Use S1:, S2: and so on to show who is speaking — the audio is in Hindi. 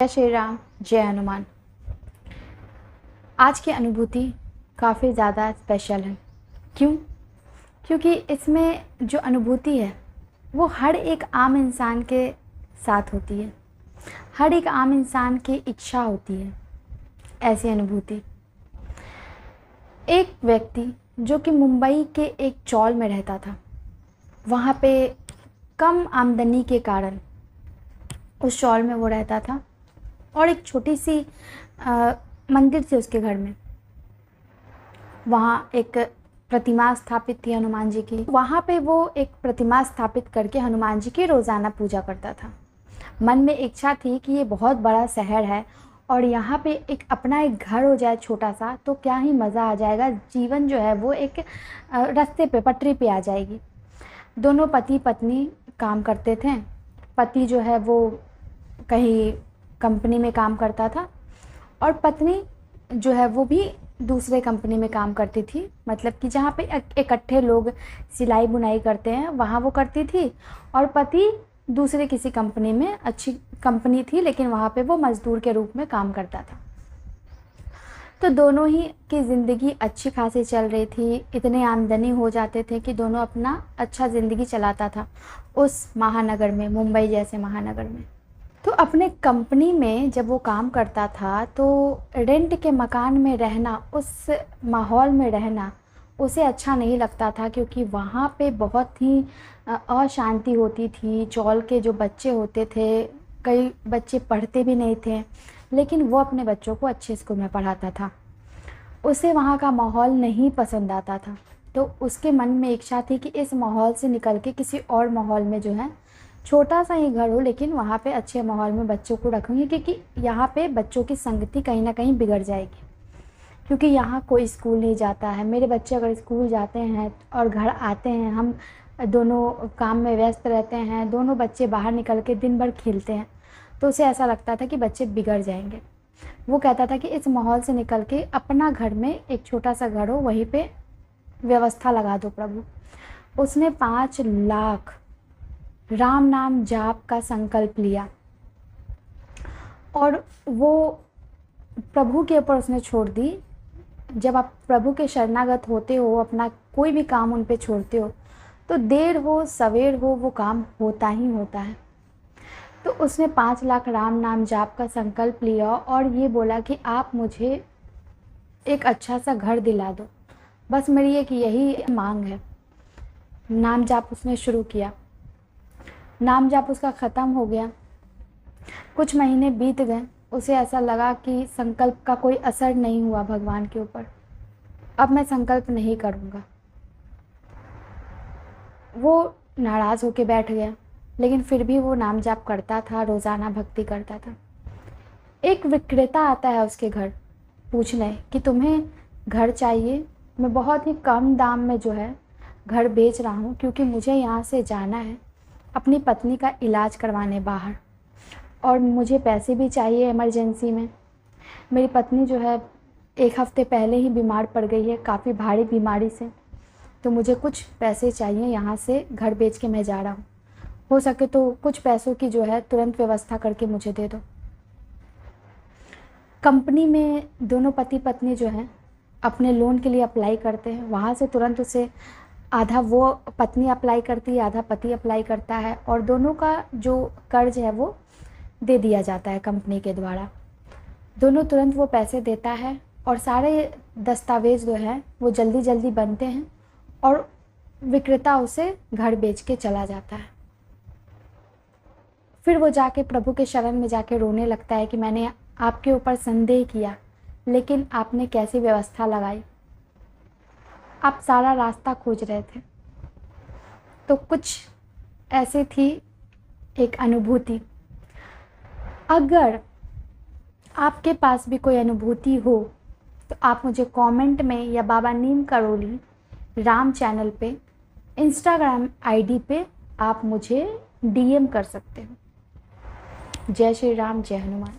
S1: जय श्री राम, जय हनुमान। आज की अनुभूति काफ़ी ज़्यादा स्पेशल है। क्यों? क्योंकि इसमें जो अनुभूति है वो हर एक आम इंसान के साथ होती है, हर एक आम इंसान की इच्छा होती है। ऐसी अनुभूति एक व्यक्ति जो कि मुंबई के एक चौल में रहता था, वहाँ पे कम आमदनी के कारण उस चौल में वो रहता था और एक छोटी सी मंदिर थी उसके घर में। वहाँ एक प्रतिमा स्थापित थी हनुमान जी की। वहाँ पे वो एक प्रतिमा स्थापित करके हनुमान जी की रोज़ाना पूजा करता था। मन में इच्छा थी कि ये बहुत बड़ा शहर है और यहाँ पे अपना एक घर हो जाए छोटा सा, तो क्या ही मज़ा आ जाएगा। जीवन जो है वो एक रास्ते पे पटरी पे आ जाएगी। दोनों पति पत्नी काम करते थे। पति जो है वो कहीं कंपनी में काम करता था और पत्नी जो है वो भी दूसरे कंपनी में काम करती थी। मतलब कि जहाँ पे इकट्ठे लोग सिलाई बुनाई करते हैं वहाँ वो करती थी, और पति दूसरे किसी कंपनी में, अच्छी कंपनी थी लेकिन वहाँ पे वो मज़दूर के रूप में काम करता था। तो दोनों ही की ज़िंदगी अच्छी खासी चल रही थी। इतने आमदनी हो जाते थे कि दोनों अपना अच्छा ज़िंदगी चलाता था उस महानगर में, मुंबई जैसे महानगर में। तो अपने कंपनी में जब वो काम करता था तो रेंट के मकान में रहना, उस माहौल में रहना उसे अच्छा नहीं लगता था, क्योंकि वहाँ पे बहुत ही अशांति होती थी। चौल के जो बच्चे होते थे, कई बच्चे पढ़ते भी नहीं थे, लेकिन वो अपने बच्चों को अच्छे स्कूल में पढ़ाता था। उसे वहाँ का माहौल नहीं पसंद आता था। तो उसके मन में इच्छा थी कि इस माहौल से निकल के किसी और माहौल में जो है, छोटा सा ही घर हो लेकिन वहाँ पे अच्छे माहौल में बच्चों को रखूँगी, क्योंकि यहाँ पे बच्चों की संगति कहीं ना कहीं बिगड़ जाएगी। क्योंकि यहाँ कोई स्कूल नहीं जाता है। मेरे बच्चे अगर स्कूल जाते हैं और घर आते हैं, हम दोनों काम में व्यस्त रहते हैं, दोनों बच्चे बाहर निकल के दिन भर खेलते हैं, तो उसे ऐसा लगता था कि बच्चे बिगड़ जाएंगे। वो कहता था कि इस माहौल से निकल के अपना घर में एक छोटा सा घर हो, वहीं पे व्यवस्था लगा दो प्रभु। उसने 5 लाख राम नाम जाप का संकल्प लिया और वो प्रभु के ऊपर उसने छोड़ दी। जब आप प्रभु के शरणागत होते हो, अपना कोई भी काम उन पे छोड़ते हो, तो देर हो सवेर हो वो काम होता ही होता है। तो उसने 5 लाख राम नाम जाप का संकल्प लिया और ये बोला कि आप मुझे एक अच्छा सा घर दिला दो, बस मेरी एक यही मांग है। नाम जाप उसने शुरू किया। नाम जाप उसका ख़त्म हो गया। कुछ महीने बीत गए। उसे ऐसा लगा कि संकल्प का कोई असर नहीं हुआ भगवान के ऊपर। अब मैं संकल्प नहीं करूँगा। वो नाराज़ होके बैठ गया, लेकिन फिर भी वो नाम जाप करता था, रोज़ाना भक्ति करता था। एक विक्रेता आता है उसके घर पूछने कि तुम्हें घर चाहिए? मैं बहुत ही कम दाम में जो है घर बेच रहा हूँ, क्योंकि मुझे यहाँ से जाना है अपनी पत्नी का इलाज करवाने बाहर, और मुझे पैसे भी चाहिए इमरजेंसी में। मेरी पत्नी जो है 1 हफ़्ते पहले ही बीमार पड़ गई है, काफ़ी भारी बीमारी से, तो मुझे कुछ पैसे चाहिए। यहाँ से घर बेच के मैं जा रहा हूँ, हो सके तो कुछ पैसों की जो है तुरंत व्यवस्था करके मुझे दे दो। कंपनी में दोनों पति पत्नी जो हैं अपने लोन के लिए अप्लाई करते हैं। वहाँ से तुरंत उसे आधा वो पत्नी अप्लाई करती है, आधा पति अप्लाई करता है, और दोनों का जो कर्ज है वो दे दिया जाता है कंपनी के द्वारा। दोनों तुरंत वो पैसे देता है और सारे दस्तावेज़ जो है वो जल्दी जल्दी बनते हैं और विक्रेता उसे घर बेच के चला जाता है। फिर वो जाके प्रभु के शरण में जाके रोने लगता है कि मैंने आपके ऊपर संदेह किया, लेकिन आपने कैसी व्यवस्था लगाई। आप सारा रास्ता खोज रहे थे। तो कुछ ऐसी थी एक अनुभूति। अगर आपके पास भी कोई अनुभूति हो तो आप मुझे कमेंट में या बाबा नीम करोली राम चैनल पे, इंस्टाग्राम आईडी पे आप मुझे डीएम कर सकते हो। जय श्री राम, जय हनुमान।